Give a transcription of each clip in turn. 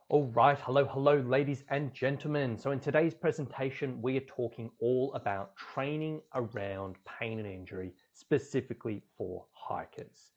All right, hello, ladies and gentlemen. So in today's presentation, we are talking all about training around pain and injury, specifically for hikers.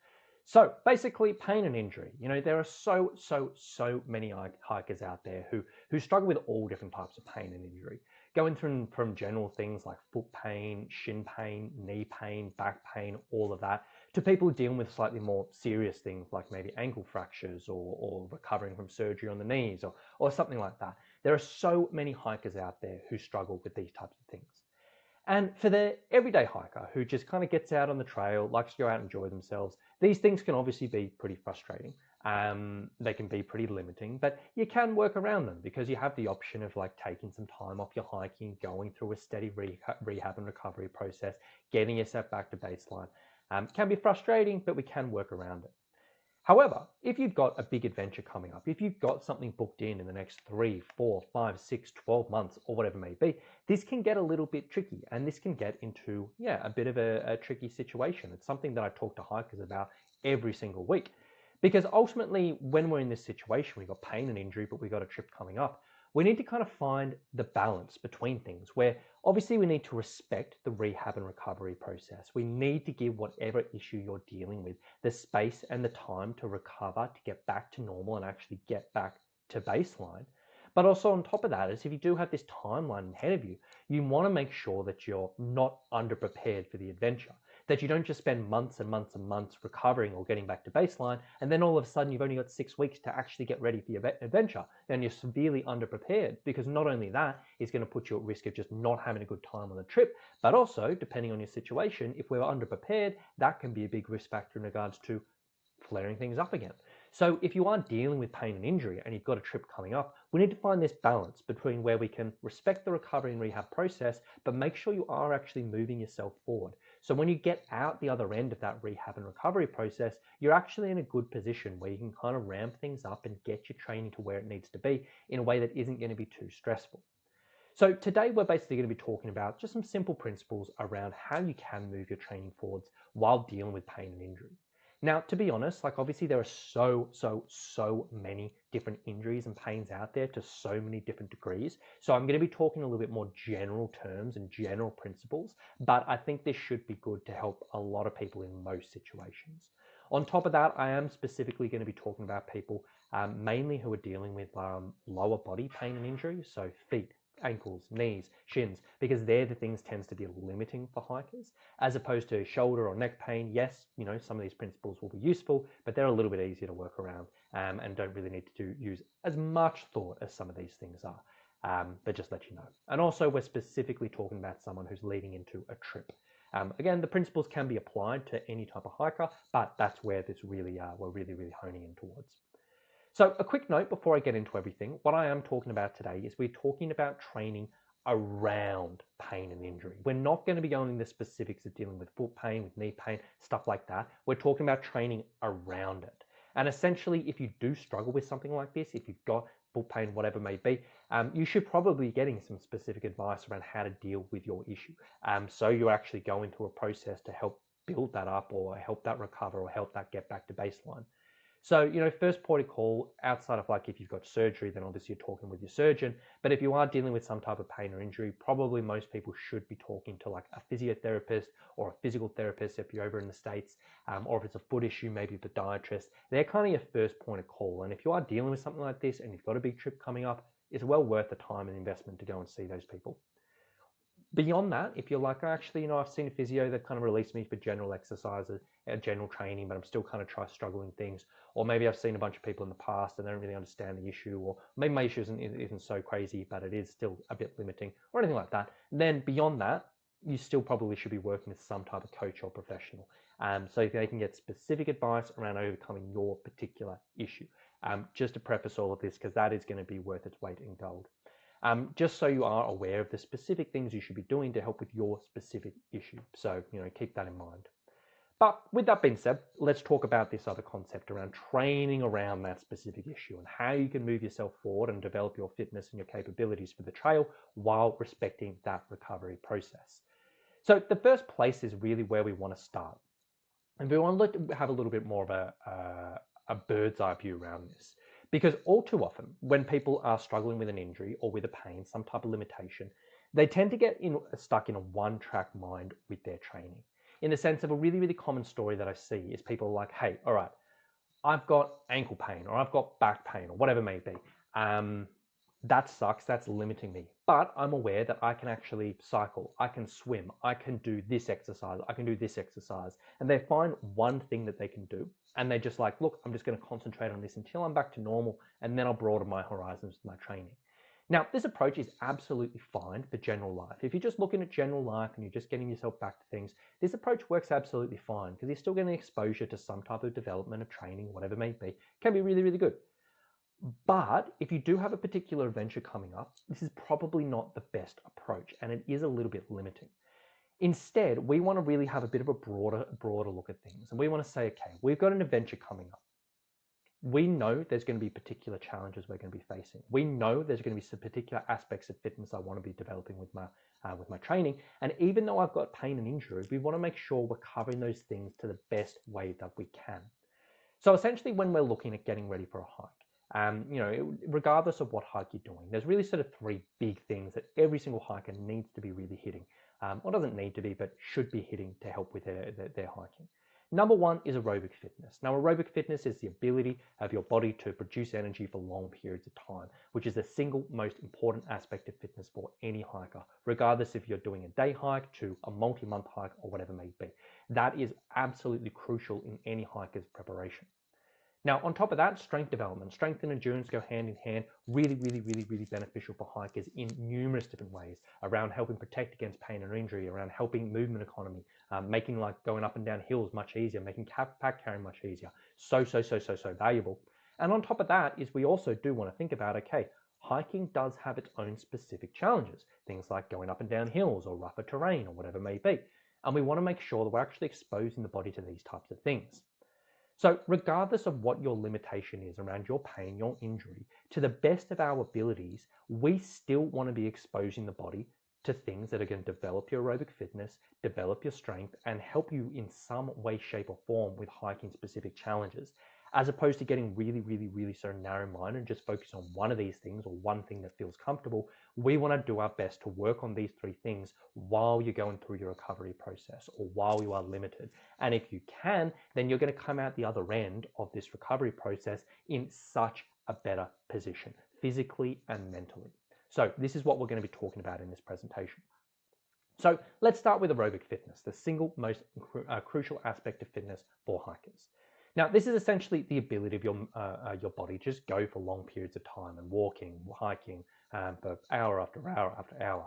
So basically, pain and injury. There are so many hikers out there who struggle with all different types of pain and injury, going through from general things like foot pain, shin pain, knee pain, back pain, all of that, to people dealing with slightly more serious things like maybe ankle fractures or recovering from surgery on the knees or something like that. There are so many hikers out there who struggle with these types of things. And for the everyday hiker who just kind of gets out on the trail, likes to go out and enjoy themselves, these things can obviously be pretty frustrating. They can be pretty limiting, but you can work around them because you have the option of like taking some time off your hiking, going through a steady rehab and recovery process, getting yourself back to baseline. Can be frustrating, but we can work around it. However, if you've got a big adventure coming up, if you've got something booked in the next 3, 4, 5, 6, 12 months or whatever it may be, this can get a little bit tricky and this can get into, a bit of a tricky situation. It's something that I talk to hikers about every single week. Because ultimately, when we're in this situation, we've got pain and injury, but we've got a trip coming up, we need to kind of find the balance between things where obviously we need to respect the rehab and recovery process. We need to give whatever issue you're dealing with the space and the time to recover, to get back to normal and actually get back to baseline. But also on top of that is if you do have this timeline ahead of you, you want to make sure that you're not underprepared for the adventure, that you don't just spend months and months and months recovering or getting back to baseline, and then all of a sudden you've only got 6 weeks to actually get ready for your adventure, and you're severely underprepared, because not only that is going to put you at risk of just not having a good time on the trip, but also, depending on your situation, if we're underprepared, that can be a big risk factor in regards to flaring things up again. So if you are dealing with pain and injury and you've got a trip coming up, we need to find this balance between where we can respect the recovery and rehab process, but make sure you are actually moving yourself forward. So when you get out the other end of that rehab and recovery process, you're actually in a good position where you can kind of ramp things up and get your training to where it needs to be in a way that isn't going to be too stressful. So today we're basically going to be talking about just some simple principles around how you can move your training forwards while dealing with pain and injury. Now, to be honest, like obviously there are so many different injuries and pains out there to so many different degrees. So I'm going to be talking a little bit more general terms and general principles, but I think this should be good to help a lot of people in most situations. On top of that, I am specifically going to be talking about people mainly who are dealing with lower body pain and injury, so feet, ankles, knees, shins, because they're the things tends to be limiting for hikers, as opposed to shoulder or neck pain. Yes, some of these principles will be useful, but they're a little bit easier to work around and don't really need to use as much thought as some of these things are, but just let you know. And also we're specifically talking about someone who's leading into a trip. Again, the principles can be applied to any type of hiker, but that's where this really we're really honing in towards. So a quick note before I get into everything, what I am talking about today is we're talking about training around pain and injury. We're not going to be going into the specifics of dealing with foot pain, with knee pain, stuff like that. We're talking about training around it. And essentially, if you do struggle with something like this, if you've got foot pain, whatever it may be, you should probably be getting some specific advice around how to deal with your issue. So you're actually going through a process to help build that up or help that recover or help that get back to baseline. So, first port of call, outside of like if you've got surgery, then obviously you're talking with your surgeon. But if you are dealing with some type of pain or injury, probably most people should be talking to like a physiotherapist or a physical therapist if you're over in the States, or if it's a foot issue, maybe a podiatrist. They're kind of your first point of call. And if you are dealing with something like this and you've got a big trip coming up, it's well worth the time and investment to go and see those people. Beyond that, if you're like, actually, I've seen a physio that kind of released me for general exercises, general training, but I'm still kind of struggling things. Or maybe I've seen a bunch of people in the past and they don't really understand the issue, or maybe my issue isn't so crazy, but it is still a bit limiting or anything like that. Then beyond that, you still probably should be working with some type of coach or professional. So they can get specific advice around overcoming your particular issue. Just to preface all of this, because that is going to be worth its weight in gold. Just so you are aware of the specific things you should be doing to help with your specific issue. So, keep that in mind. But with that being said, let's talk about this other concept around training around that specific issue and how you can move yourself forward and develop your fitness and your capabilities for the trail while respecting that recovery process. So the first place is really where we want to start. And we want to have a little bit more of a bird's eye view around this. Because all too often, when people are struggling with an injury or with a pain, some type of limitation, they tend to get stuck in a one-track mind with their training. In the sense of a really, really common story that I see is people are like, hey, all right, I've got ankle pain or I've got back pain or whatever it may be. That sucks, that's limiting me. But I'm aware that I can actually cycle, I can swim, I can do this exercise, I can do this exercise. And they find one thing that they can do and they're just like, look, I'm just going to concentrate on this until I'm back to normal and then I'll broaden my horizons with my training. Now, this approach is absolutely fine for general life. If you're just looking at general life and you're just getting yourself back to things, this approach works absolutely fine because you're still getting exposure to some type of development of training, whatever it may be. It can be really, really good. But if you do have a particular adventure coming up, this is probably not the best approach and it is a little bit limiting. Instead, we want to really have a bit of a broader look at things. And we want to say, okay, we've got an adventure coming up. We know there's going to be particular challenges we're going to be facing. We know there's going to be some particular aspects of fitness I want to be developing with my training. And even though I've got pain and injury, we want to make sure we're covering those things to the best way that we can. So essentially, when we're looking at getting ready for a hike, regardless of what hike you're doing, there's really sort of three big things that every single hiker needs to be really hitting, or doesn't need to be, but should be hitting to help with their hiking. Number one is aerobic fitness. Now, aerobic fitness is the ability of your body to produce energy for long periods of time, which is the single most important aspect of fitness for any hiker, regardless if you're doing a day hike to a multi-month hike or whatever it may be. That is absolutely crucial in any hiker's preparation. Now, on top of that, strength development. Strength and endurance go hand in hand, really, really, really, really beneficial for hikers in numerous different ways, around helping protect against pain and injury, around helping movement economy, making like going up and down hills much easier, making pack carrying much easier. So valuable. And on top of that is we also do want to think about, okay, hiking does have its own specific challenges, things like going up and down hills or rougher terrain or whatever it may be. And we want to make sure that we're actually exposing the body to these types of things. So regardless of what your limitation is around your pain, your injury, to the best of our abilities, we still want to be exposing the body to things that are going to develop your aerobic fitness, develop your strength, and help you in some way, shape, or form with hiking specific challenges, as opposed to getting really, really, really so narrow-minded and just focus on one of these things or one thing that feels comfortable. We want to do our best to work on these three things while you're going through your recovery process or while you are limited. And if you can, then you're going to come out the other end of this recovery process in such a better position, physically and mentally. So this is what we're going to be talking about in this presentation. So let's start with aerobic fitness, the single most crucial aspect of fitness for hikers. Now, this is essentially the ability of your body to just go for long periods of time and walking, hiking for hour after hour after hour.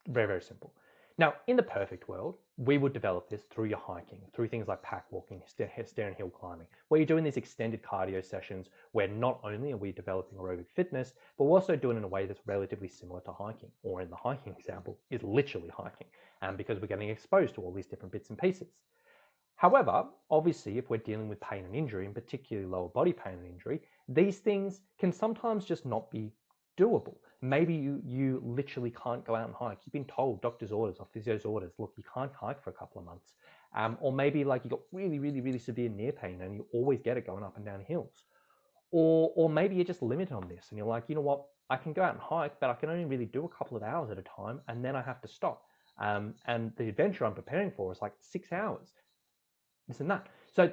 Very, very simple. Now, in the perfect world, we would develop this through your hiking, through things like pack walking, stair and hill climbing, where you're doing these extended cardio sessions where not only are we developing aerobic fitness, but we're also doing it in a way that's relatively similar to hiking, or in the hiking example, is literally hiking, because we're getting exposed to all these different bits and pieces. However, obviously, if we're dealing with pain and injury, and particularly lower body pain and injury, these things can sometimes just not be doable. Maybe you literally can't go out and hike. You've been told, doctor's orders or physio's orders, look, you can't hike for a couple of months. Or maybe like you got really, really, really severe knee pain and you always get it going up and down hills. Or maybe you're just limited on this and you're like, you know what, I can go out and hike, but I can only really do a couple of hours at a time and then I have to stop. And the adventure I'm preparing for is like 6 hours. This and that. So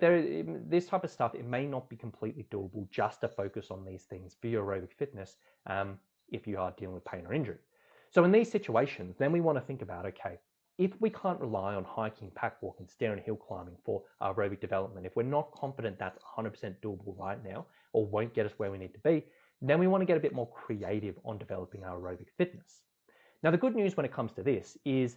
this type of stuff, it may not be completely doable just to focus on these things for your aerobic fitness if you are dealing with pain or injury. So in these situations, then we want to think about, okay, if we can't rely on hiking, pack walking, stair and hill climbing for our aerobic development, if we're not confident that's 100% doable right now or won't get us where we need to be, then we want to get a bit more creative on developing our aerobic fitness. Now, the good news when it comes to this is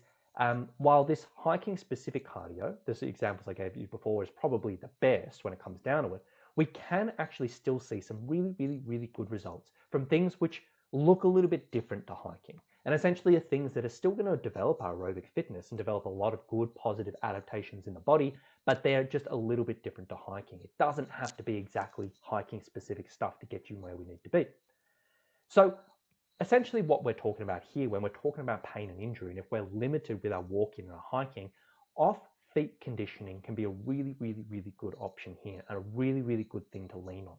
while this hiking specific cardio, the examples I gave you before, is probably the best when it comes down to it, we can actually still see some really, really, really good results from things which look a little bit different to hiking. And essentially are things that are still going to develop our aerobic fitness and develop a lot of good positive adaptations in the body, but they're just a little bit different to hiking. It doesn't have to be exactly hiking specific stuff to get you where we need to be. So essentially what we're talking about here when we're talking about pain and injury, and if we're limited with our walking and our hiking, off-feet conditioning can be a really, really, really good option here and a really, really good thing to lean on.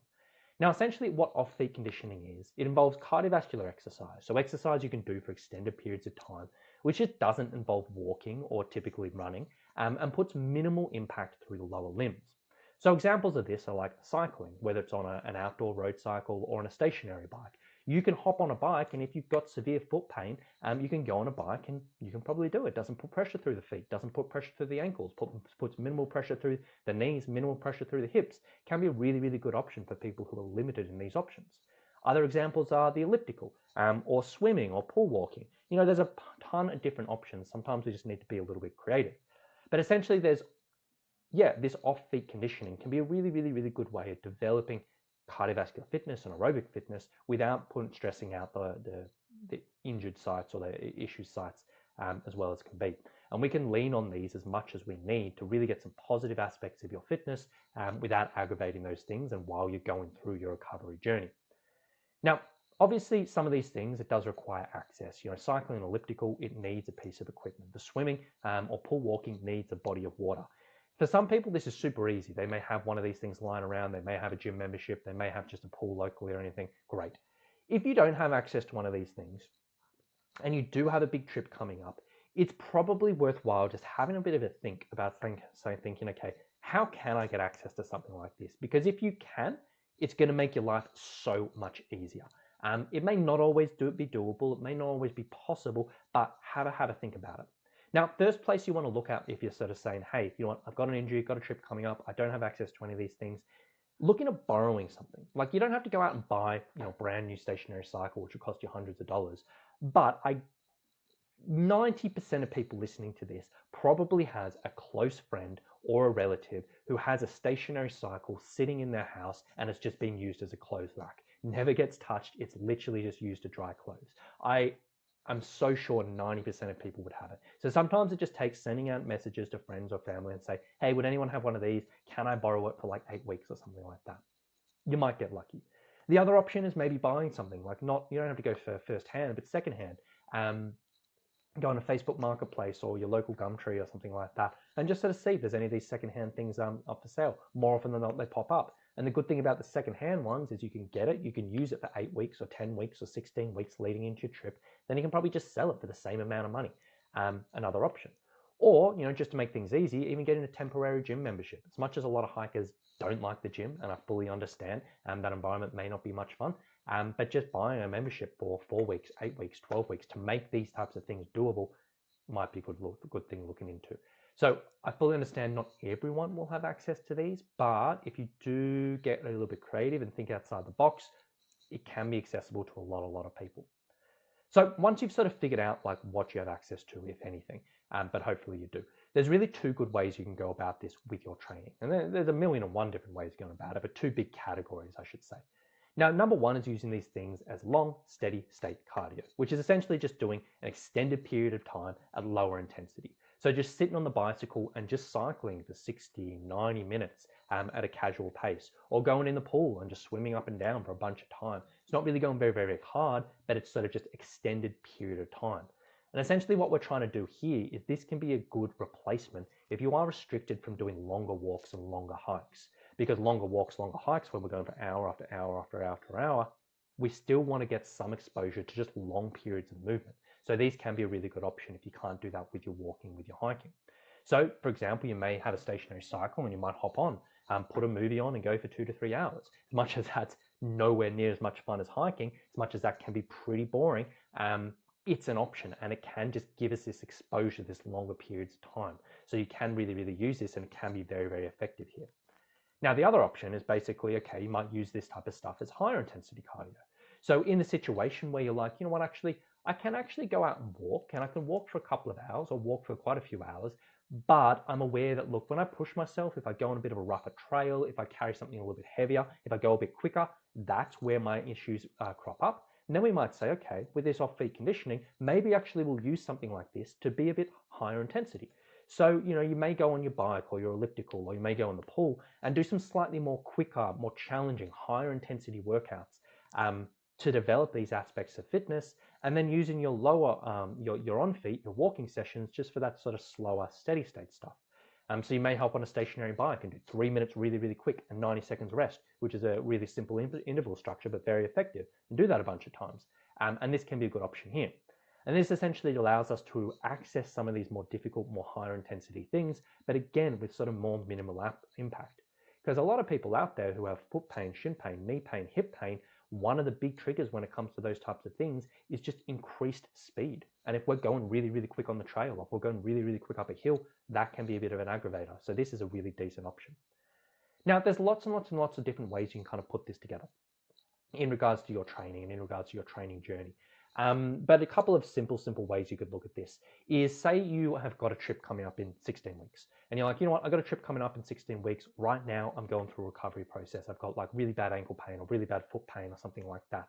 Now, essentially what off-feet conditioning is, it involves cardiovascular exercise. So exercise you can do for extended periods of time, which just doesn't involve walking or typically running, and puts minimal impact through the lower limbs. So examples of this are like cycling, whether it's on an outdoor road cycle or on a stationary bike. You can hop on a bike, and if you've got severe foot pain, you can go on a bike and you can probably do it. Doesn't put pressure through the feet, doesn't put pressure through the ankles, puts minimal pressure through the knees, minimal pressure through the hips. Can be a really, really good option for people who are limited in these options. Other examples are the elliptical, or swimming or pool walking. You know, there's a ton of different options. Sometimes we just need to be a little bit creative. But essentially this off-feet conditioning can be a really, really, really good way of developing cardiovascular fitness and aerobic fitness without stressing out the injured sites or the issue sites as well as can be. And we can lean on these as much as we need to really get some positive aspects of your fitness without aggravating those things and while you're going through your recovery journey. Now, obviously, some of these things, it does require access. You know, cycling and elliptical, it needs a piece of equipment. The swimming or pool walking needs a body of water. For some people, this is super easy. They may have one of these things lying around. They may have a gym membership. They may have just a pool locally or anything. Great. If you don't have access to one of these things and you do have a big trip coming up, it's probably worthwhile just having a bit of a think about thinking, okay, how can I get access to something like this? Because if you can, it's going to make your life so much easier. It may not always be doable. It may not always be possible, but have a think about it. Now, first place you want to look at if you're sort of saying, hey, you know what, I've got an injury, got a trip coming up, I don't have access to any of these things, looking at borrowing something. Like, you don't have to go out and buy, you know, brand new stationary cycle, which will cost you hundreds of dollars. But 90% of people listening to this probably has a close friend or a relative who has a stationary cycle sitting in their house and it's just being used as a clothes rack. Never gets touched. It's literally just used to dry clothes. I'm so sure 90% of people would have it. So sometimes it just takes sending out messages to friends or family and say, hey, would anyone have one of these? Can I borrow it for like 8 weeks or something like that? You might get lucky. The other option is maybe buying something, like you don't have to go for first hand, but second hand. Go on a Facebook marketplace or your local Gumtree or something like that and just sort of see if there's any of these secondhand things up for sale. More often than not, they pop up. And the good thing about the secondhand ones is you can get it, you can use it for 8 weeks or 10 weeks or 16 weeks leading into your trip. Then you can probably just sell it for the same amount of money. Another option. Or, you know, just to make things easy, even getting a temporary gym membership. As much as a lot of hikers don't like the gym, and I fully understand that environment may not be much fun, but just buying a membership for 4 weeks, 8 weeks, 12 weeks to make these types of things doable might be a good thing looking into. So I fully understand not everyone will have access to these, but if you do get a little bit creative and think outside the box, it can be accessible to a lot of people. So once you've sort of figured out like what you have access to, if anything, but hopefully you do, there's really 2 good ways you can go about this with your training. And there's a million and one different ways going about it, but 2 big categories, I should say. Now, number 1 is using these things as long, steady state cardio, which is essentially just doing an extended period of time at lower intensity. So just sitting on the bicycle and just cycling for 60, 90 minutes at a casual pace, or going in the pool and just swimming up and down for a bunch of time. It's not really going very, very hard, but it's sort of just extended period of time. And essentially what we're trying to do here is this can be a good replacement if you are restricted from doing longer walks and longer hikes. Because longer walks, longer hikes, when we're going for hour after hour after hour after hour, we still want to get some exposure to just long periods of movement. So these can be a really good option if you can't do that with your walking, with your hiking. So for example, you may have a stationary cycle and you might hop on, put a movie on and go for 2 to 3 hours. As much as that's nowhere near as much fun as hiking, as much as that can be pretty boring, it's an option and it can just give us this exposure, this longer periods of time. So you can really, really use this and it can be very, very effective here. Now, the other option is basically, okay, you might use this type of stuff as higher intensity cardio. So in the situation where you're like, you know what, actually, I can actually go out and walk, and I can walk for a couple of hours or walk for quite a few hours, but I'm aware that, look, when I push myself, if I go on a bit of a rougher trail, if I carry something a little bit heavier, if I go a bit quicker, that's where my issues crop up. And then we might say, okay, with this off-feet conditioning, maybe actually we'll use something like this to be a bit higher intensity. So, you know, you may go on your bike or your elliptical, or you may go in the pool and do some slightly more quicker, more challenging, higher intensity workouts to develop these aspects of fitness, and then using your lower, your on feet, your walking sessions, just for that sort of slower, steady state stuff. So you may hop on a stationary bike and do 3 minutes really, really quick and 90 seconds rest, which is a really simple interval structure, but very effective. And do that a bunch of times. And this can be a good option here. And this essentially allows us to access some of these more difficult, more higher intensity things, but again, with sort of more minimal impact. Because a lot of people out there who have foot pain, shin pain, knee pain, hip pain, one of the big triggers when it comes to those types of things is just increased speed. And if we're going really, really quick on the trail, or if we're going really, really quick up a hill, that can be a bit of an aggravator. So this is a really decent option. Now, there's lots and lots and lots of different ways you can kind of put this together in regards to your training and in regards to your training journey. But a couple of simple ways you could look at this is, say you have got a trip coming up in 16 weeks and you're like, you know what, I've got a trip coming up in 16 weeks. Right now, I'm going through a recovery process. I've got like really bad ankle pain or really bad foot pain or something like that.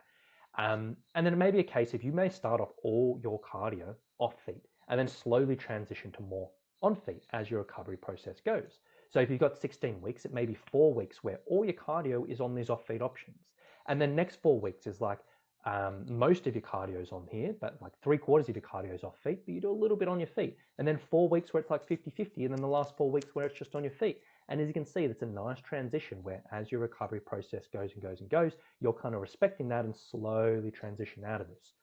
And then it may be a case of you may start off all your cardio off feet and then slowly transition to more on feet as your recovery process goes. So if you've got 16 weeks, it may be 4 weeks where all your cardio is on these off feet options. And then next 4 weeks is like, most of your cardio is on here, but like 3/4 of your cardio is off feet, but you do a little bit on your feet. And then 4 weeks where it's like 50-50, and then the last 4 weeks where it's just on your feet. And as you can see, it's a nice transition where as your recovery process goes and goes and goes, you're kind of respecting that and slowly transition out of this.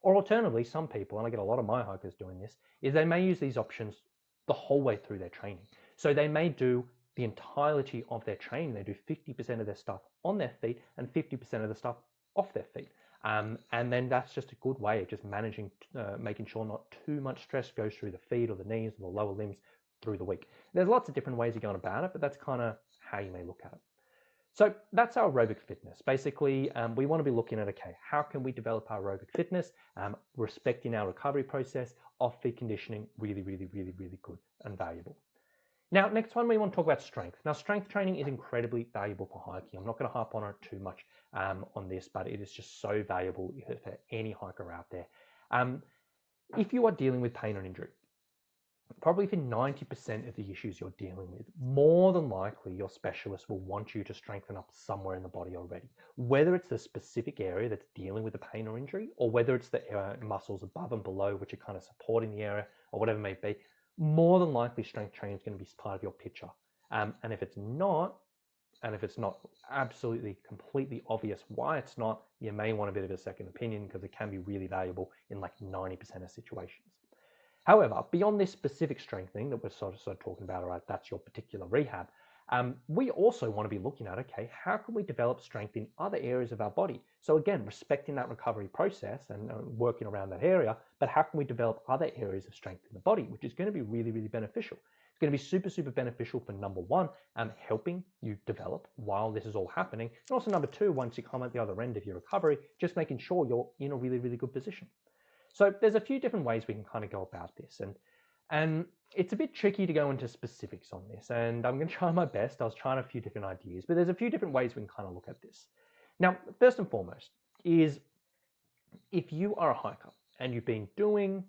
Or alternatively, some people, and I get a lot of my hikers doing this, is they may use these options the whole way through their training. So they may do the entirety of their training. They do 50% of their stuff on their feet and 50% of the stuff off their feet. And then that's just a good way of just managing, making sure not too much stress goes through the feet or the knees or the lower limbs through the week. There's lots of different ways of going about it, but that's kind of how you may look at it. So that's our aerobic fitness. Basically, we want to be looking at, okay, how can we develop our aerobic fitness, respecting our recovery process, off-feet conditioning, really, really, really, really good and valuable. Now, next one, we want to talk about strength. Now, strength training is incredibly valuable for hiking. I'm not going to harp on it too much on this, but it is just so valuable for any hiker out there. If you are dealing with pain or injury, probably for 90% of the issues you're dealing with, more than likely your specialist will want you to strengthen up somewhere in the body already. Whether it's the specific area that's dealing with the pain or injury, or whether it's the muscles above and below which are kind of supporting the area, or whatever it may be, more than likely strength training is going to be part of your picture. And if it's not absolutely completely obvious why it's not, you may want a bit of a second opinion, because it can be really valuable in like 90% of situations. However, beyond this specific strengthening that we're sort of talking about, all right, that's your particular rehab, we also want to be looking at, okay, how can we develop strength in other areas of our body? So again, respecting that recovery process and working around that area, but how can we develop other areas of strength in the body, which is going to be really, really beneficial. It's going to be super, super beneficial for number one, helping you develop while this is all happening. And also number two, once you come at the other end of your recovery, just making sure you're in a really, really good position. So there's a few different ways we can kind of go about this. And it's a bit tricky to go into specifics on this, and I'm going to try my best. I was trying a few different ideas, but there's a few different ways we can kind of look at this. Now, first and foremost is, if you are a hiker and you've been doing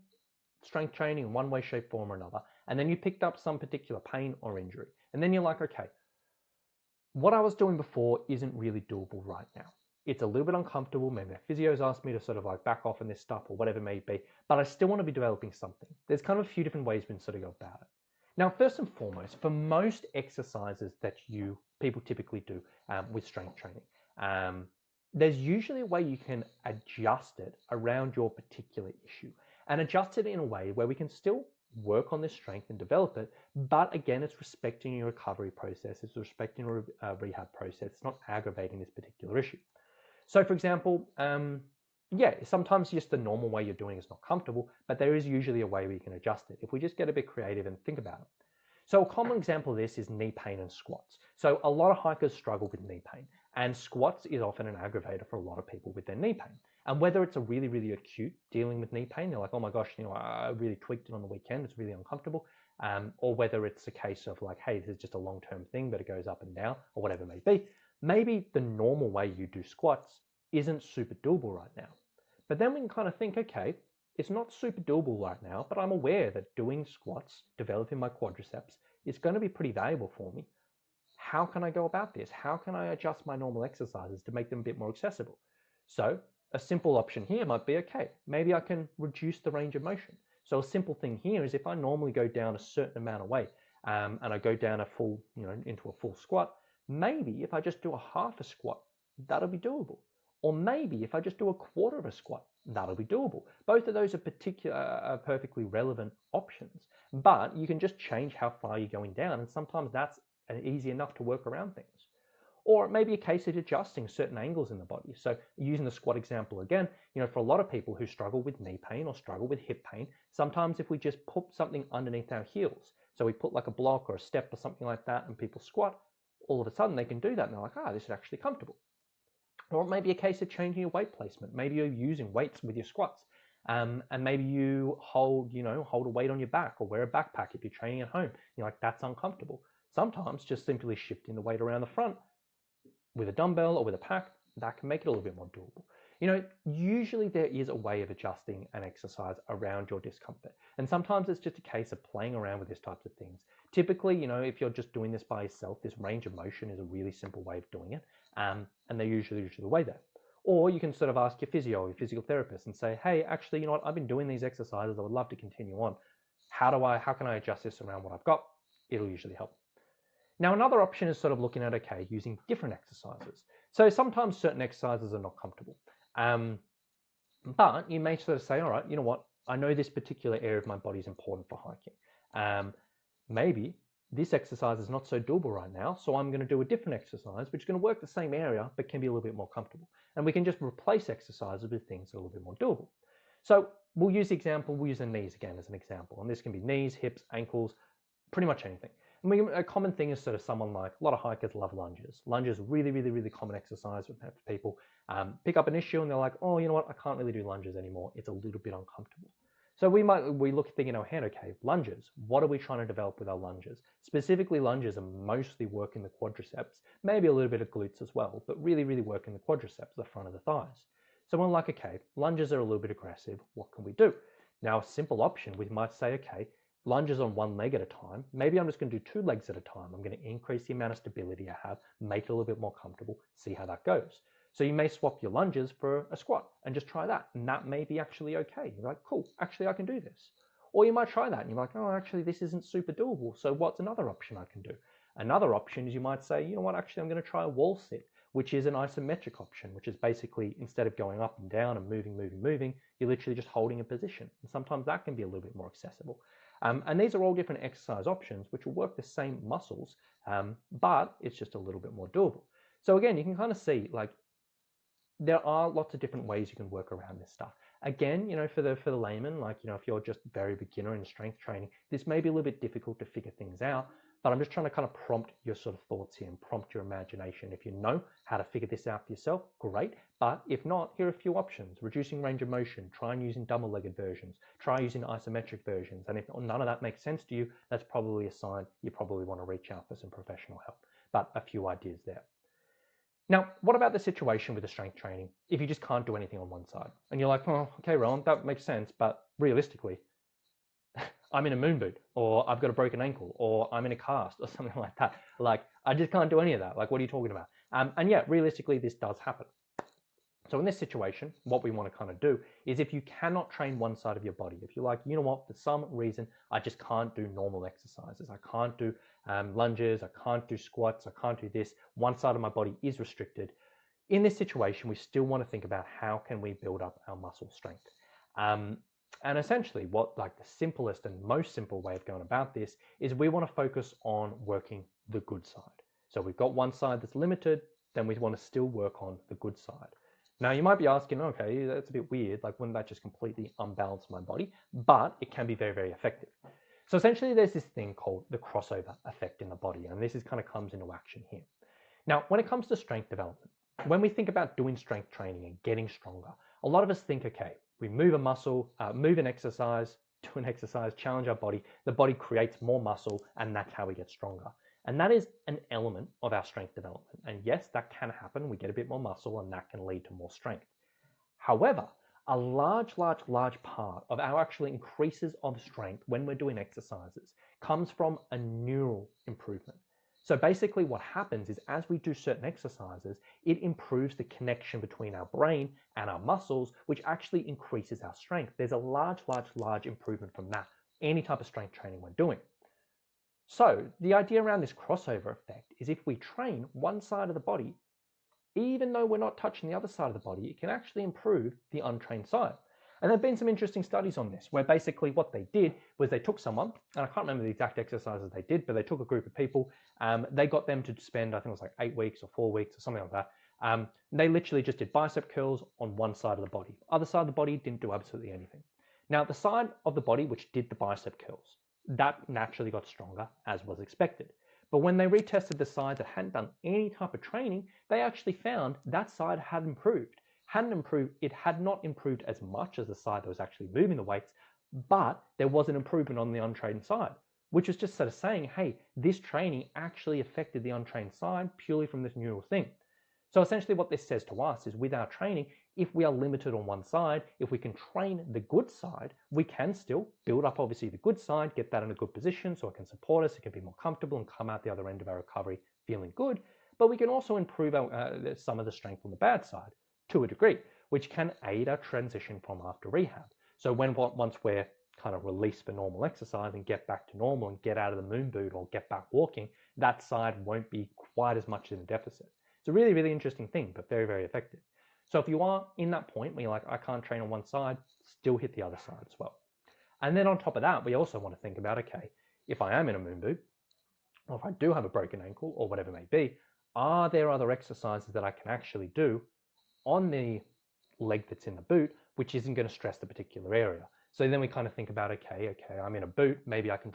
strength training in one way, shape, form or another, and then you picked up some particular pain or injury, and then you're like, okay, what I was doing before isn't really doable right now. It's a little bit uncomfortable. Maybe the physio's asked me to sort of like back off on this stuff or whatever it may be, but I still want to be developing something. There's kind of a few different ways we can sort of go about it. Now, first and foremost, for most exercises that people typically do with strength training, there's usually a way you can adjust it around your particular issue and adjust it in a way where we can still work on this strength and develop it, but again, it's respecting your recovery process, it's respecting your rehab process, it's not aggravating this particular issue. So for example, sometimes just the normal way you're doing is not comfortable, but there is usually a way we can adjust it if we just get a bit creative and think about it. So a common example of this is knee pain and squats. So a lot of hikers struggle with knee pain, and squats is often an aggravator for a lot of people with their knee pain. And whether it's a really, really acute dealing with knee pain, they're like, oh my gosh, I really tweaked it on the weekend, it's really uncomfortable. Or whether it's a case of like, hey, this is just a long-term thing, but it goes up and down, or whatever it may be. Maybe the normal way you do squats isn't super doable right now. But then we can kind of think, okay, it's not super doable right now, but I'm aware that doing squats, developing my quadriceps, is going to be pretty valuable for me. How can I go about this? How can I adjust my normal exercises to make them a bit more accessible? So a simple option here might be, okay, maybe I can reduce the range of motion. So a simple thing here is, if I normally go down a certain amount of weight, and I go down a full, into a full squat, maybe if I just do a half a squat, that'll be doable. Or maybe if I just do a quarter of a squat, that'll be doable. Both of those are perfectly relevant options, but you can just change how far you're going down, and sometimes that's easy enough to work around things. Or it may be a case of adjusting certain angles in the body. So using the squat example again, for a lot of people who struggle with knee pain or struggle with hip pain, sometimes if we just put something underneath our heels, so we put like a block or a step or something like that and people squat, all of a sudden they can do that and they're like, this is actually comfortable. Or it may be a case of changing your weight placement. Maybe you're using weights with your squats. And maybe you hold a weight on your back or wear a backpack if you're training at home. You're like, that's uncomfortable. Sometimes just simply shifting the weight around the front with a dumbbell or with a pack, that can make it a little bit more doable. Usually there is a way of adjusting an exercise around your discomfort. And sometimes it's just a case of playing around with these types of things. Typically, if you're just doing this by yourself, this range of motion is a really simple way of doing it. And they're usually the way there. Or you can sort of ask your physio, your physical therapist and say, hey, actually, you know what? I've been doing these exercises. I would love to continue on. How can I adjust this around what I've got? It'll usually help. Now, another option is sort of looking at, okay, using different exercises. So sometimes certain exercises are not comfortable. But you may sort of say, all right, you know what? I know this particular area of my body is important for hiking. Maybe this exercise is not so doable right now, so I'm going to do a different exercise, which is going to work the same area, but can be a little bit more comfortable. And we can just replace exercises with things that are a little bit more doable. So we'll use the knees again as an example. And this can be knees, hips, ankles, pretty much anything. And a common thing is sort of someone like, a lot of hikers love lunges. Lunges, really, really, really common exercise for people. Pick up an issue and they're like, oh, you know what, I can't really do lunges anymore. It's a little bit uncomfortable. So we look thinking in our head, okay, lunges, what are we trying to develop with our lunges? Specifically, lunges are mostly working the quadriceps, maybe a little bit of glutes as well, but really, really working the quadriceps, the front of the thighs. So we're like, okay, lunges are a little bit aggressive. What can we do? Now, a simple option, we might say, okay, lunges on one leg at a time. Maybe I'm just going to do 2 legs at a time. I'm going to increase the amount of stability I have, make it a little bit more comfortable, see how that goes. So you may swap your lunges for a squat and just try that. And that may be actually okay. You're like, cool, actually I can do this. Or you might try that and you're like, oh, actually this isn't super doable. So what's another option I can do? Another option is you might say, you know what, actually I'm going to try a wall sit, which is an isometric option, which is basically instead of going up and down and moving, you're literally just holding a position. And sometimes that can be a little bit more accessible. And these are all different exercise options which will work the same muscles, but it's just a little bit more doable. So again, you can kind of see like there are lots of different ways you can work around this stuff. Again, for the layman, like, if you're just very beginner in strength training, this may be a little bit difficult to figure things out, but I'm just trying to kind of prompt your sort of thoughts here and prompt your imagination. If you know how to figure this out for yourself, great. But if not, here are a few options. Reducing range of motion, try and using double-legged versions, try using isometric versions. And if none of that makes sense to you, that's probably a sign you probably want to reach out for some professional help. But a few ideas there. Now, what about the situation with the strength training if you just can't do anything on one side? And you're like, oh, okay, Rowan, that makes sense, but realistically, I'm in a moon boot, or I've got a broken ankle, or I'm in a cast, or something like that. Like, I just can't do any of that. Like, what are you talking about? And yeah, realistically, this does happen. So in this situation, what we want to kind of do is if you cannot train one side of your body, if you're like, you know what, for some reason, I just can't do normal exercises. I can't do lunges, I can't do squats, I can't do this. One side of my body is restricted. In this situation, we still want to think about how can we build up our muscle strength. And essentially what like the simplest and most simple way of going about this is we want to focus on working the good side. So we've got one side that's limited, then we want to still work on the good side. Now you might be asking, okay, that's a bit weird, like wouldn't that just completely unbalance my body? But it can be very, very effective. So essentially there's this thing called the crossover effect in the body, and this is kind of comes into action here. Now, when it comes to strength development, when we think about doing strength training and getting stronger, a lot of us think, okay, we move a muscle, move an exercise, do an exercise, challenge our body, the body creates more muscle, and that's how we get stronger. And that is an element of our strength development. And yes, that can happen. We get a bit more muscle and that can lead to more strength. However, a large part of our actual increases of strength when we're doing exercises comes from a neural improvement. So basically what happens is as we do certain exercises, it improves the connection between our brain and our muscles, which actually increases our strength. There's a large improvement from that, any type of strength training we're doing. So the idea around this crossover effect is if we train one side of the body, even though we're not touching the other side of the body, it can actually improve the untrained side. And there have been some interesting studies on this, where basically what they did was they took someone, and I can't remember the exact exercises they did, but they took a group of people, they got them to spend, I think it was like 8 weeks or 4 weeks or something like that. They literally just did bicep curls on one side of the body. Other side of the body didn't do absolutely anything. Now, the side of the body which did the bicep curls, that naturally got stronger, as was expected. But when they retested the side that hadn't done any type of training, they actually found that side had improved. It had not improved as much as the side that was actually moving the weights, but there was an improvement on the untrained side, which was just sort of saying, hey, this training actually affected the untrained side purely from this neural thing. So essentially what this says to us is with our training, if we are limited on one side, if we can train the good side, we can still build up obviously the good side, get that in a good position so it can support us, it can be more comfortable and come out the other end of our recovery feeling good. But we can also improve some of the strength on the bad side to a degree, which can aid our transition from after rehab. So once we're kind of released for normal exercise and get back to normal and get out of the moon boot or get back walking, that side won't be quite as much in a deficit. It's a really, really interesting thing, but very, very effective. So if you are in that point where you're like, I can't train on one side, still hit the other side as well. And then on top of that, we also want to think about, okay, if I am in a moon boot, or if I do have a broken ankle or whatever it may be, are there other exercises that I can actually do on the leg that's in the boot, which isn't going to stress the particular area? So then we kind of think about, okay, I'm in a boot, maybe I can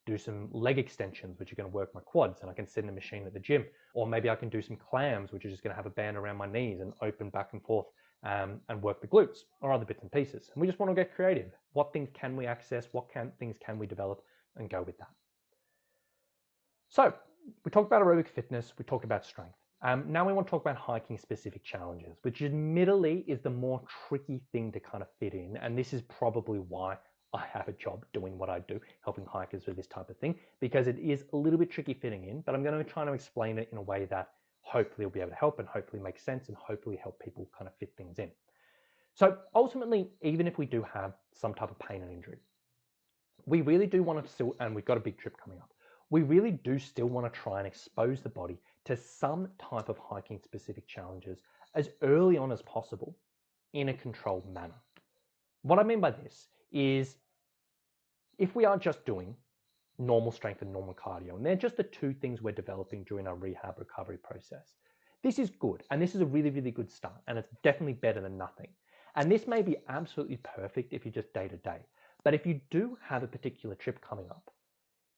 do some leg extensions, which are going to work my quads, and I can sit in a machine at the gym. Or maybe I can do some clams, which are just going to have a band around my knees and open back and forth and work the glutes or other bits and pieces. And we just want to get creative. What things can we access? Things can we develop and go with that? So we talked about aerobic fitness. We talked about strength. Now we want to talk about hiking specific challenges, which admittedly is the more tricky thing to kind of fit in. And this is probably why I have a job doing what I do, helping hikers with this type of thing, because it is a little bit tricky fitting in, but I'm going to try to explain it in a way that hopefully will be able to help and hopefully make sense and hopefully help people kind of fit things in. So ultimately, even if we do have some type of pain and injury, we really do want to still, and we've got a big trip coming up, we really do still want to try and expose the body to some type of hiking specific challenges as early on as possible in a controlled manner. What I mean by this is if we are just doing normal strength and normal cardio, and they're just the two things we're developing during our rehab recovery process, this is good, and this is a really, really good start, and it's definitely better than nothing. And this may be absolutely perfect if you're just day to day, but if you do have a particular trip coming up,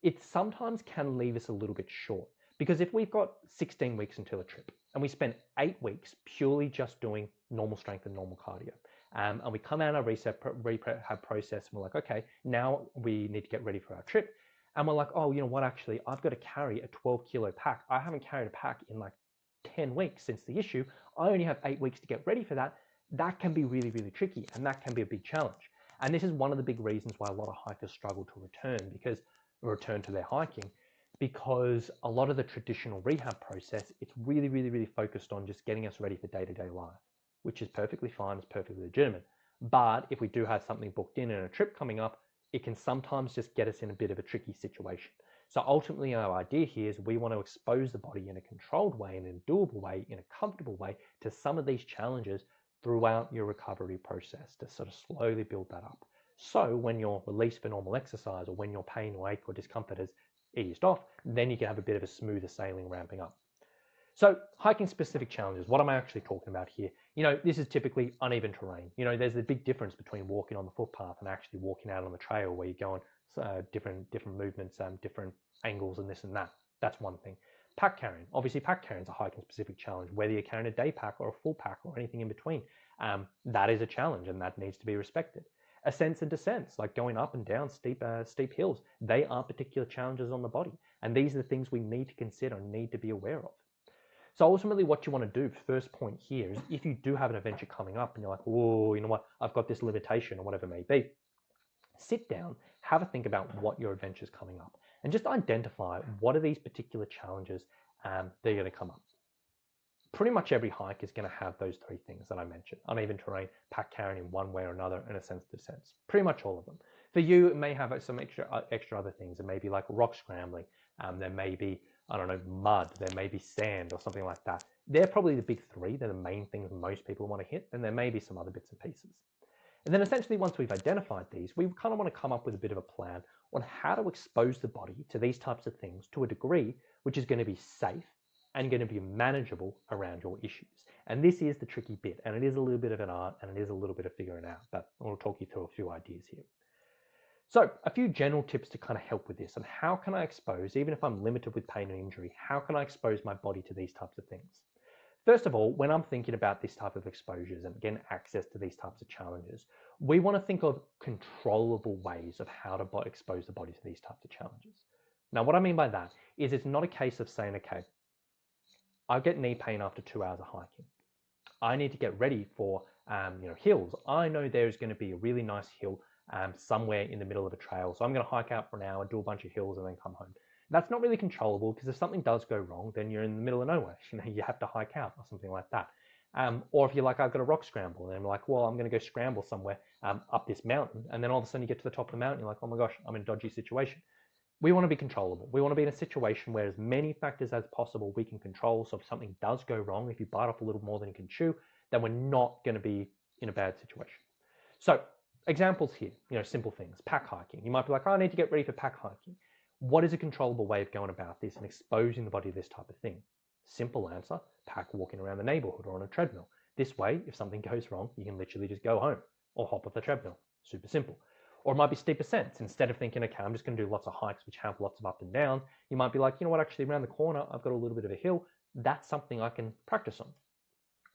it sometimes can leave us a little bit short, because if we've got 16 weeks until a trip and we spend 8 weeks purely just doing normal strength and normal cardio, and we come out of our rehab process and we're like, okay, now we need to get ready for our trip. And we're like, oh, you know what, actually, I've got to carry a 12-kilo pack. I haven't carried a pack in like 10 weeks since the issue. I only have 8 weeks to get ready for that. That can be really, really tricky, and that can be a big challenge. And this is one of the big reasons why a lot of hikers struggle to return to their hiking, because a lot of the traditional rehab process, it's really, really, really focused on just getting us ready for day-to-day life, which is perfectly fine, it's perfectly legitimate. But if we do have something booked in and a trip coming up, it can sometimes just get us in a bit of a tricky situation. So ultimately our idea here is we want to expose the body in a controlled way, in a doable way, in a comfortable way to some of these challenges throughout your recovery process to sort of slowly build that up. So when you're released for normal exercise, or when your pain or ache or discomfort has eased off, then you can have a bit of a smoother sailing ramping up. So hiking specific challenges, what am I actually talking about here? This is typically uneven terrain. There's a big difference between walking on the footpath and actually walking out on the trail where you're going different movements, different angles and this and that. That's one thing. Pack carrying. Obviously pack carrying is a hiking specific challenge, whether you're carrying a day pack or a full pack or anything in between. That is a challenge and that needs to be respected. Ascents and descents, like going up and down steep hills, they are particular challenges on the body. And these are the things we need to consider and need to be aware of. So ultimately what you want to do, first point here, is if you do have an adventure coming up and you're like, oh, you know what, I've got this limitation or whatever it may be, sit down, have a think about what your adventure is coming up and just identify what are these particular challenges that are going to come up. pretty much every hike is going to have those three things that I mentioned: uneven terrain, pack carrying in one way or another, and a sensitive sense. Pretty much all of them. For you, it may have some extra other things. It may be like rock scrambling. There may be, I don't know, mud. There may be sand or something like that. They're probably the big three. They're the main things most people want to hit. And there may be some other bits and pieces. And then essentially, once we've identified these, we kind of want to come up with a bit of a plan on how to expose the body to these types of things to a degree which is going to be safe and going to be manageable around your issues. And this is the tricky bit, and it is a little bit of an art, and it is a little bit of figuring out, but I'll talk you through a few ideas here. So a few general tips to kind of help with this, and how can I expose, even if I'm limited with pain and injury, how can I expose my body to these types of things? First of all, when I'm thinking about this type of exposures and getting access to these types of challenges, we want to think of controllable ways of how to expose the body to these types of challenges. Now, what I mean by that is it's not a case of saying, okay, I get knee pain after 2 hours of hiking. I need to get ready for hills. I know there's going to be a really nice hill somewhere in the middle of a trail. So I'm going to hike out for an hour, do a bunch of hills, and then come home. That's not really controllable, because if something does go wrong, then you're in the middle of nowhere. You have to hike out or something like that. Or if you're like, I've got a rock scramble, and I'm like, well, I'm going to go scramble somewhere up this mountain, and then all of a sudden you get to the top of the mountain, you're like, oh my gosh, I'm in a dodgy situation. We want to be controllable. We want to be in a situation where as many factors as possible we can control. So if something does go wrong, if you bite off a little more than you can chew, then we're not going to be in a bad situation. So examples here, simple things. Pack hiking. You might be like, oh, I need to get ready for pack hiking. What is a controllable way of going about this and exposing the body to this type of thing? Simple answer: pack walking around the neighborhood or on a treadmill. This way, if something goes wrong, you can literally just go home or hop off the treadmill. Super simple. Or it might be steep ascents. Instead of thinking, okay, I'm just going to do lots of hikes which have lots of up and down, you might be like, you know what, actually around the corner, I've got a little bit of a hill. That's something I can practice on.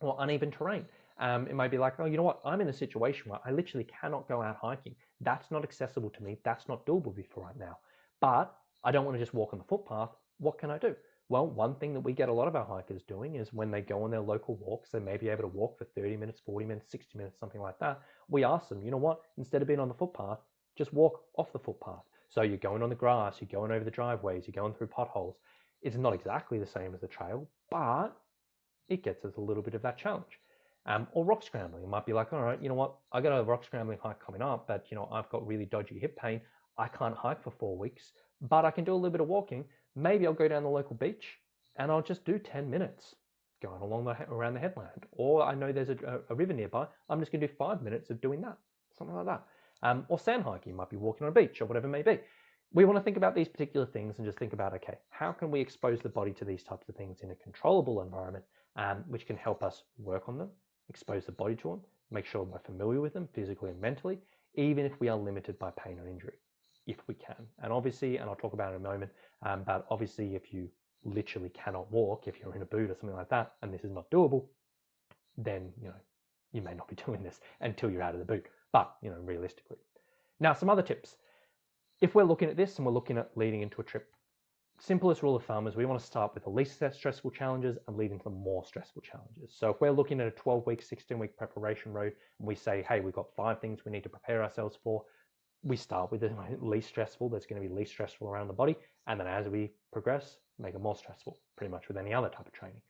Or uneven terrain. It might be like, oh, you know what, I'm in a situation where I literally cannot go out hiking. That's not accessible to me. That's not doable for right now. But I don't want to just walk on the footpath. What can I do? Well, one thing that we get a lot of our hikers doing is when they go on their local walks, they may be able to walk for 30 minutes, 40 minutes, 60 minutes, something like that. We ask them, you know what, instead of being on the footpath, just walk off the footpath. So you're going on the grass, you're going over the driveways, you're going through potholes. It's not exactly the same as the trail, but it gets us a little bit of that challenge. Or rock scrambling. It might be like, all right, you know what, I got a rock scrambling hike coming up, but I've got really dodgy hip pain. I can't hike for 4 weeks, but I can do a little bit of walking. Maybe I'll go down the local beach and I'll just do 10 minutes going around the headland. Or I know there's a river nearby. I'm just going to do 5 minutes of doing that, something like that. Or sand hiking. You might be walking on a beach or whatever it may be. We want to think about these particular things and just think about, okay, how can we expose the body to these types of things in a controllable environment, which can help us work on them, expose the body to them, make sure we're familiar with them physically and mentally, even if we are limited by pain or injury, if we can. And obviously, and I'll talk about it in a moment, but obviously if you literally cannot walk, if you're in a boot or something like that, and this is not doable, then, you may not be doing this until you're out of the boot, but, realistically. Now, some other tips. If we're looking at this and we're looking at leading into a trip, simplest rule of thumb is we want to start with the least stressful challenges and lead into the more stressful challenges. So if we're looking at a 12-week, 16-week preparation road, and we say, hey, we've got 5 things we need to prepare ourselves for, we start with the least stressful. That's going to be least stressful around the body. And then as we progress, make it more stressful, pretty much with any other type of training.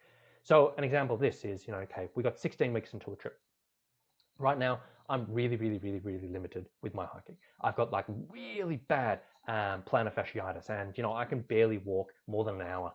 So an example of this is, okay, we got 16 weeks until the trip. Right now, I'm really limited with my hiking. I've got like really bad plantar fasciitis, and I can barely walk more than an hour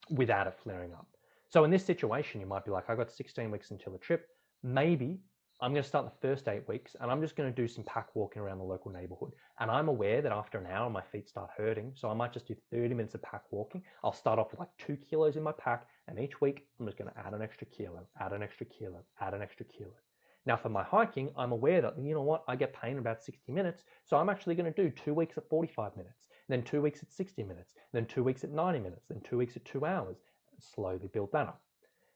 without it flaring up. So in this situation, you might be like, I've got 16 weeks until the trip. Maybe I'm going to start the first 8 weeks and I'm just going to do some pack walking around the local neighborhood. And I'm aware that after an hour, my feet start hurting. So I might just do 30 minutes of pack walking. I'll start off with like 2 kilos in my pack. And each week, I'm just going to add an extra kilo, add an extra kilo, add an extra kilo. Now for my hiking, I'm aware that, I get pain in about 60 minutes. So I'm actually going to do 2 weeks at 45 minutes, then 2 weeks at 60 minutes, then 2 weeks at 90 minutes, then 2 weeks at 2 hours, and slowly build that up.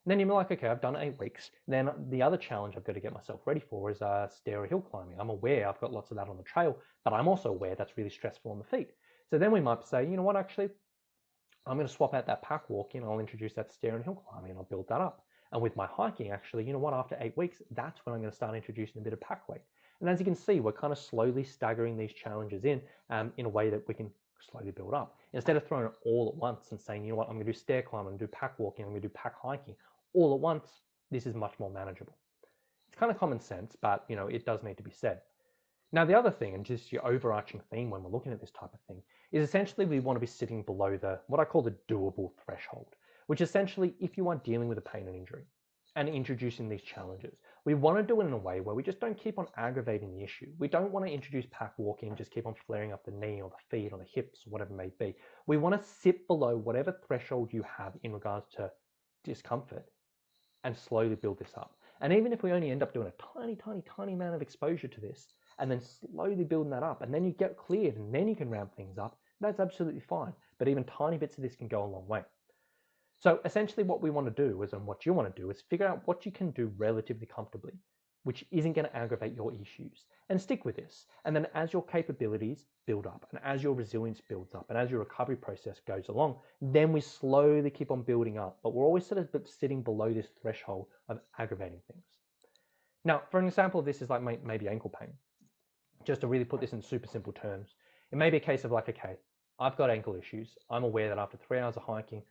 And then you're like, okay, I've done 8 weeks. Then the other challenge I've got to get myself ready for is stair or hill climbing. I'm aware I've got lots of that on the trail, but I'm also aware that's really stressful on the feet. So then we might say, you know what, actually, I'm going to swap out that pack walking. I'll introduce that stair and hill climbing and I'll build that up. And with my hiking, actually, after 8 weeks, that's when I'm going to start introducing a bit of pack weight. And as you can see, we're kind of slowly staggering these challenges in a way that we can slowly build up. Instead of throwing it all at once and saying, you know what, I'm going to do stair climbing, I'm going to do pack walking, I'm going to do pack hiking all at once, this is much more manageable. It's kind of common sense, but it does need to be said. Now, the other thing, and just your overarching theme when we're looking at this type of thing, is essentially we want to be sitting below what I call the doable threshold, which essentially, if you are dealing with a pain and injury and introducing these challenges, we want to do it in a way where we just don't keep on aggravating the issue. We don't want to introduce pack walking and just keep on flaring up the knee or the feet or the hips or whatever it may be. We want to sit below whatever threshold you have in regards to discomfort and slowly build this up. And even if we only end up doing a tiny, tiny, tiny amount of exposure to this, and then slowly building that up, and then you get cleared, and then you can ramp things up, that's absolutely fine. But even tiny bits of this can go a long way. So essentially what we want to do is, and what you want to do is figure out what you can do relatively comfortably, which isn't going to aggravate your issues, and stick with this. And then as your capabilities build up, and as your resilience builds up, and as your recovery process goes along, then we slowly keep on building up. But we're always sort of sitting below this threshold of aggravating things. Now, for an example of this is like maybe ankle pain. Just to really put this in super simple terms, it may be a case of like, okay, I've got ankle issues. I'm aware that after 3 hours of hiking,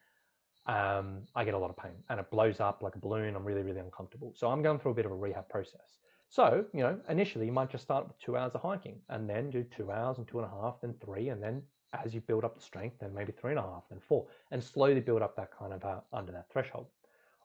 I get a lot of pain and it blows up like a balloon. I'm really, really uncomfortable. So I'm going through a bit of a rehab process. So, initially you might just start with 2 hours of hiking and then do 2 hours and 2.5, then 3. And then as you build up the strength, then maybe 3.5, then 4, and slowly build up that kind of under that threshold.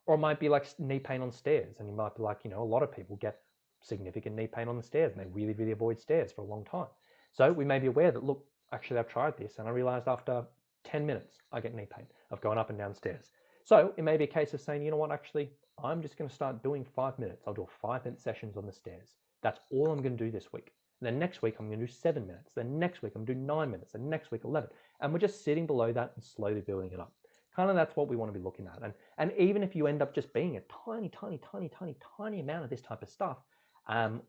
Or it might be like knee pain on stairs. And you might be like, a lot of people get significant knee pain on the stairs and they really, really avoid stairs for a long time. So we may be aware that, look, actually I've tried this and I realized after 10 minutes I get knee pain of going up and down stairs. So it may be a case of saying, you know what, actually I'm just going to start doing 5 minutes. I'll do 5-minute sessions on the stairs. That's all I'm going to do this week. And then next week I'm going to do 7 minutes. Then next week I'm going to do 9 minutes. And next week 11. And we're just sitting below that and slowly building it up. Kind of that's what we want to be looking at. And even if you end up just being a tiny, tiny, tiny, tiny, tiny amount of this type of stuff,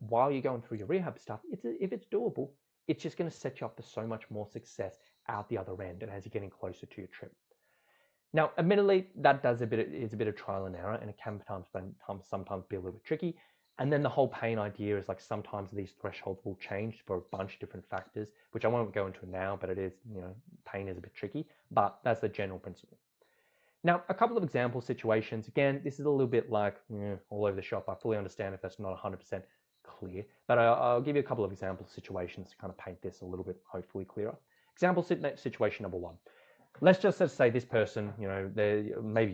while you're going through your rehab stuff, if it's doable, it's just going to set you up for so much more success out the other end and as you're getting closer to your trip. Now, admittedly, that is a bit of trial and error, and it can sometimes be a little bit tricky. And then the whole pain idea is like sometimes these thresholds will change for a bunch of different factors, which I won't go into now, but it is, pain is a bit tricky, but that's the general principle. Now, a couple of example situations. Again, this is a little bit like all over the shop. I fully understand if that's not 100% clear, but I'll give you a couple of example situations to kind of paint this a little bit, hopefully clearer. Example situation number 1. Let's just say this person, maybe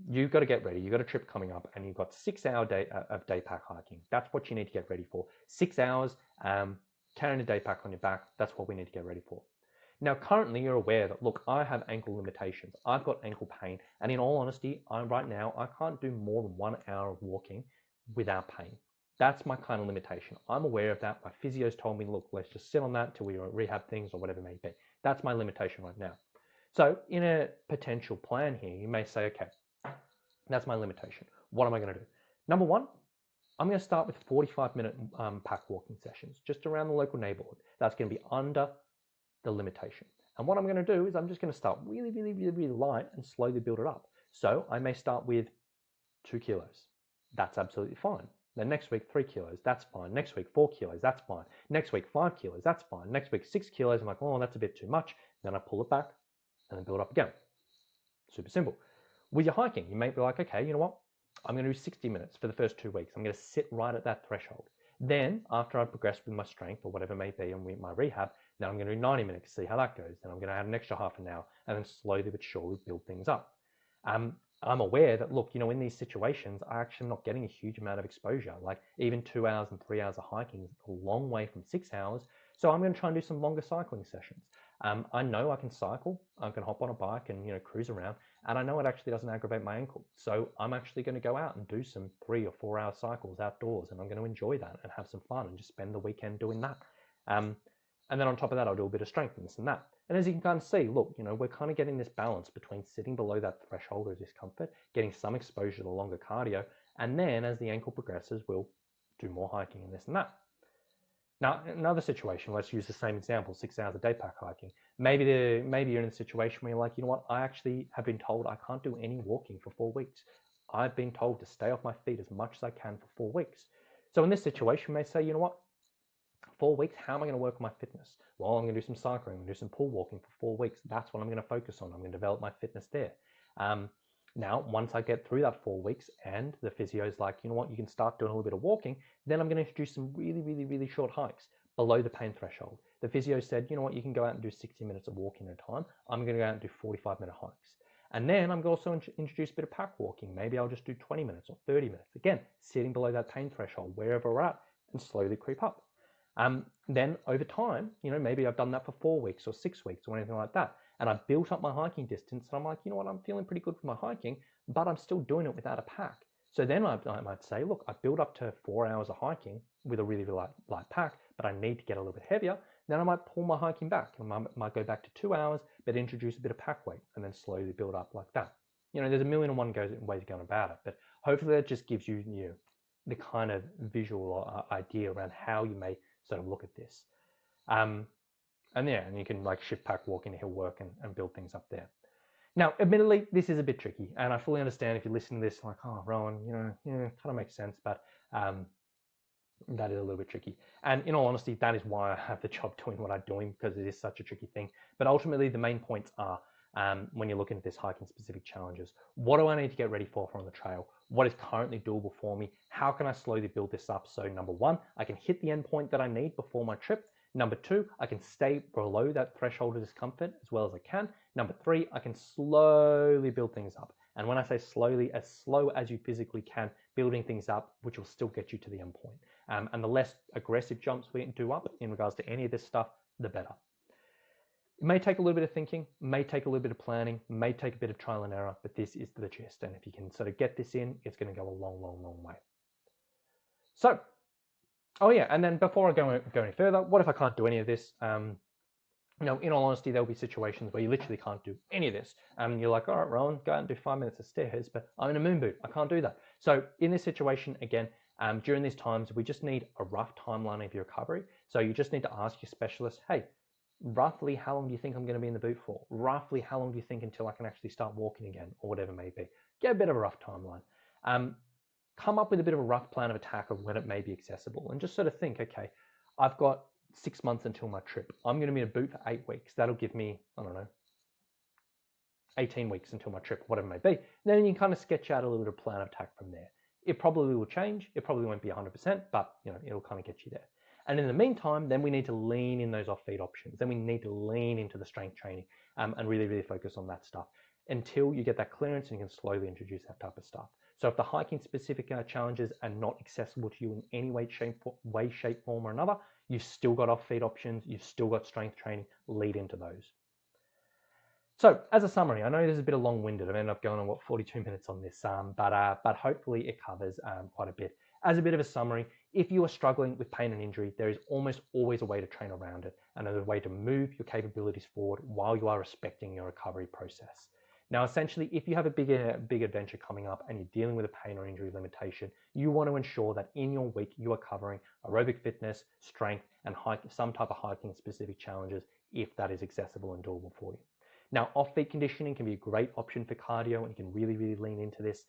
you've got to get ready. You've got a trip coming up and you've got 6 hour of day pack hiking. That's what you need to get ready for. 6 hours, carrying a day pack on your back. That's what we need to get ready for. Now, currently you're aware that, look, I have ankle limitations. I've got ankle pain. And in all honesty, right now, I can't do more than 1 hour of walking without pain. That's my kind of limitation. I'm aware of that. My physio's told me, look, let's just sit on that till we rehab things or whatever it may be. That's my limitation right now. So in a potential plan here, you may say, okay, that's my limitation. What am I going to do? Number 1, I'm going to start with 45-minute pack walking sessions just around the local neighborhood. That's going to be under the limitation. And what I'm going to do is I'm just going to start really, really, really, really light and slowly build it up. So I may start with 2 kilos. That's absolutely fine. Then next week, 3 kilos, that's fine. Next week, 4 kilos, that's fine. Next week, 5 kilos, that's fine. Next week, 6 kilos, I'm like, oh, that's a bit too much. Then I pull it back and then build up again. Super simple. With your hiking, you may be like, okay, you know what? I'm going to do 60 minutes for the first 2 weeks. I'm going to sit right at that threshold. Then after I progress with my strength or whatever it may be and with my rehab, then I'm going to do 90 minutes to see how that goes. Then I'm going to add an extra half an hour and then slowly but surely build things up. I'm aware that, look, in these situations, I actually am not getting a huge amount of exposure. Like even 2 hours and 3 hours of hiking is a long way from 6 hours. So I'm going to try and do some longer cycling sessions. I know I can cycle. I can hop on a bike and, cruise around. And I know it actually doesn't aggravate my ankle. So I'm actually going to go out and do some 3 or 4 hour cycles outdoors. And I'm going to enjoy that and have some fun and just spend the weekend doing that. And then on top of that, I'll do a bit of strength and this and that. And as you can kind of see, look, we're kind of getting this balance between sitting below that threshold of discomfort, getting some exposure to the longer cardio, and then as the ankle progresses, we'll do more hiking and this and that. Now, another situation, let's use the same example, 6 hours of day pack hiking. Maybe you're in a situation where you're like, you know what, I actually have been told I can't do any walking for 4 weeks. I've been told to stay off my feet as much as I can for 4 weeks. So in this situation, you may say, you know what, 4 weeks, how am I going to work on my fitness? Well, I'm going to do some cycling, I'm going to do some pool walking for 4 weeks. That's what I'm going to focus on. I'm going to develop my fitness there. Now, once I get through that 4 weeks and the physio's like, you know what, you can start doing a little bit of walking, then I'm going to introduce some really, really, really short hikes below the pain threshold. The physio said, you know what, you can go out and do 60 minutes of walking at a time. I'm going to go out and do 45-minute hikes. And then I'm going to also introduce a bit of pack walking. Maybe I'll just do 20 minutes or 30 minutes. Again, sitting below that pain threshold, wherever we're at, and slowly creep up. Then over time, you know, maybe I've done that for 4 weeks or 6 weeks or anything like that. And I've built up my hiking distance. And I'm like, you know what, I'm feeling pretty good with my hiking, but I'm still doing it without a pack. So then I might say, look, I built up to 4 hours of hiking with a really, really light pack, but I need to get a little bit heavier. Then I might pull my hiking back. And I might go back to 2 hours, but introduce a bit of pack weight and then slowly build up like that. You know, there's a million and one ways of going about it, but hopefully that just gives you, the kind of visual idea around how you may sort of look at this. And you can like shift pack walk into hill work and build things up there. Now, admittedly, this is a bit tricky, and I fully understand if you listen to this like, oh, Rowan, kind of makes sense, but that is a little bit tricky. And in all honesty, that is why I have the job doing what I'm doing, because it is such a tricky thing. But ultimately, the main points are, when you're looking at this hiking specific challenges, what do I need to get ready for on the trail? What is currently doable for me? How can I slowly build this up? So number one, I can hit the endpoint that I need before my trip. Number two, I can stay below that threshold of discomfort as well as I can. Number three, I can slowly build things up. And when I say slowly, as slow as you physically can, building things up, which will still get you to the endpoint. And the less aggressive jumps we do up in regards to any of this stuff, the better. It may take a little bit of thinking, may take a little bit of planning, may take a bit of trial and error, but this is the gist. And if you can sort of get this in, it's going to go a long, long, long way. So, oh yeah, and then before I go any further, what if I can't do any of this? In all honesty, there'll be situations where you literally can't do any of this. You're like, all right, Rowan, go out and do 5 minutes of stairs, but I'm in a moon boot. I can't do that. So in this situation, again, during these times, we just need a rough timeline of your recovery. So you just need to ask your specialist, hey, roughly how long do you think I'm going to be in the boot for? Roughly how long do you think until I can actually start walking again, or whatever it may be? Get a bit of a rough timeline. Come up with a bit of a rough plan of attack of when it may be accessible, and just sort of think, okay, I've got 6 months until my trip. I'm going to be in a boot for 8 weeks. That'll give me, 18 weeks until my trip, whatever it may be. Then you can kind of sketch out a little bit of plan of attack from there. It probably will change. It probably won't be 100%, but it'll kind of get you there. And in the meantime, then we need to lean in those off-feed options. Then we need to lean into the strength training and really, really focus on that stuff until you get that clearance and you can slowly introduce that type of stuff. So if the hiking specific challenges are not accessible to you in any way, shape, form or another, you've still got off-feed options, you've still got strength training, lead into those. So as a summary, I know this is a bit of long-winded. I've ended up going on 42 minutes on this, but hopefully it covers quite a bit. As a bit of a summary, if you are struggling with pain and injury, there is almost always a way to train around it and a way to move your capabilities forward while you are respecting your recovery process. Now, essentially, if you have a big adventure coming up and you're dealing with a pain or injury limitation, you want to ensure that in your week you are covering aerobic fitness, strength, and some type of hiking specific challenges if that is accessible and doable for you. Now, off-feed conditioning can be a great option for cardio, and you can really, really lean into this.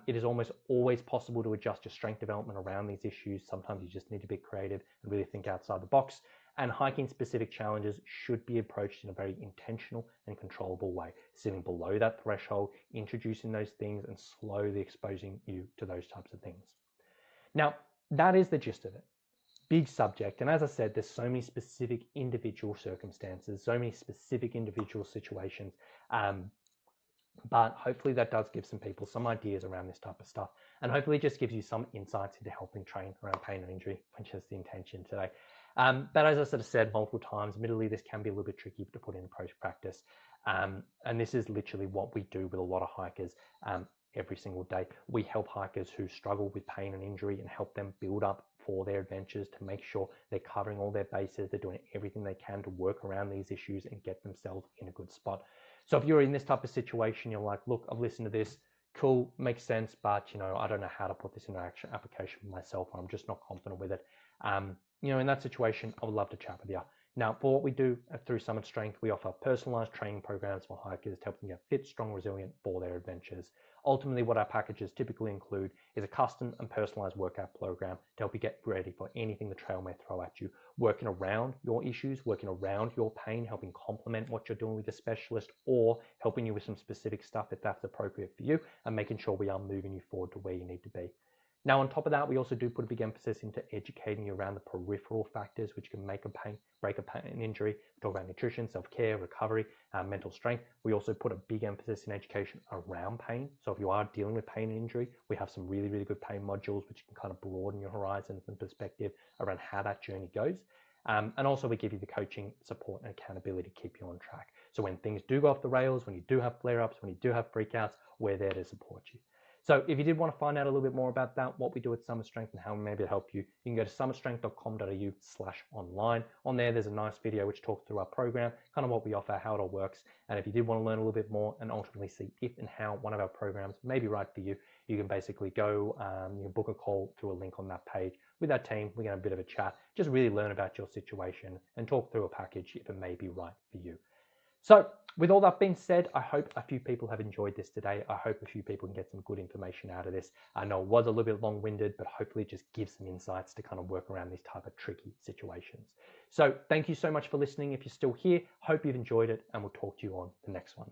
It is almost always possible to adjust your strength development around these issues. Sometimes you just need to be creative and really think outside the box. And hiking specific challenges should be approached in a very intentional and controllable way, sitting below that threshold, introducing those things and slowly exposing you to those types of things. Now, that is the gist of it. Big subject. And as I said, there's so many specific individual circumstances, so many specific individual situations. But hopefully that does give some people some ideas around this type of stuff. And hopefully it just gives you some insights into helping train around pain and injury, which is the intention today. But as I sort of said multiple times, admittedly, this can be a little bit tricky to put into practice. And this is literally what we do with a lot of hikers every single day. We help hikers who struggle with pain and injury and help them build up for their adventures to make sure they're covering all their bases. They're doing everything they can to work around these issues and get themselves in a good spot. So if you're in this type of situation, you're like, look, I've listened to this. Cool, makes sense, but I don't know how to put this into application for myself. I'm just not confident with it. In that situation, I would love to chat with you. Now, for what we do through Summit Strength, we offer personalized training programs for hikers to help them get fit, strong, resilient for their adventures. Ultimately, what our packages typically include is a custom and personalized workout program to help you get ready for anything the trail may throw at you, working around your issues, working around your pain, helping complement what you're doing with a specialist, or helping you with some specific stuff if that's appropriate for you, and making sure we are moving you forward to where you need to be. Now, on top of that, we also do put a big emphasis into educating you around the peripheral factors which can make a pain, break a pain injury. We talk about nutrition, self-care, recovery, mental strength. We also put a big emphasis in education around pain. So if you are dealing with pain and injury, we have some really, really good pain modules which can kind of broaden your horizons and perspective around how that journey goes. And also we give you the coaching, support, and accountability to keep you on track. So when things do go off the rails, when you do have flare-ups, when you do have freakouts, we're there to support you. So if you did want to find out a little bit more about that, what we do at Summit Strength and how we may be able to help you, you can go to summitstrength.com.au/online. On there, there's a nice video which talks through our program, kind of what we offer, how it all works. And if you did want to learn a little bit more and ultimately see if and how one of our programs may be right for you, you can basically go, you can book a call through a link on that page with our team. We can have a bit of a chat, just really learn about your situation and talk through a package if it may be right for you. So with all that being said, I hope a few people have enjoyed this today. I hope a few people can get some good information out of this. I know it was a little bit long-winded, but hopefully it just gives some insights to kind of work around these type of tricky situations. So thank you so much for listening. If you're still here, hope you've enjoyed it, and we'll talk to you on the next one.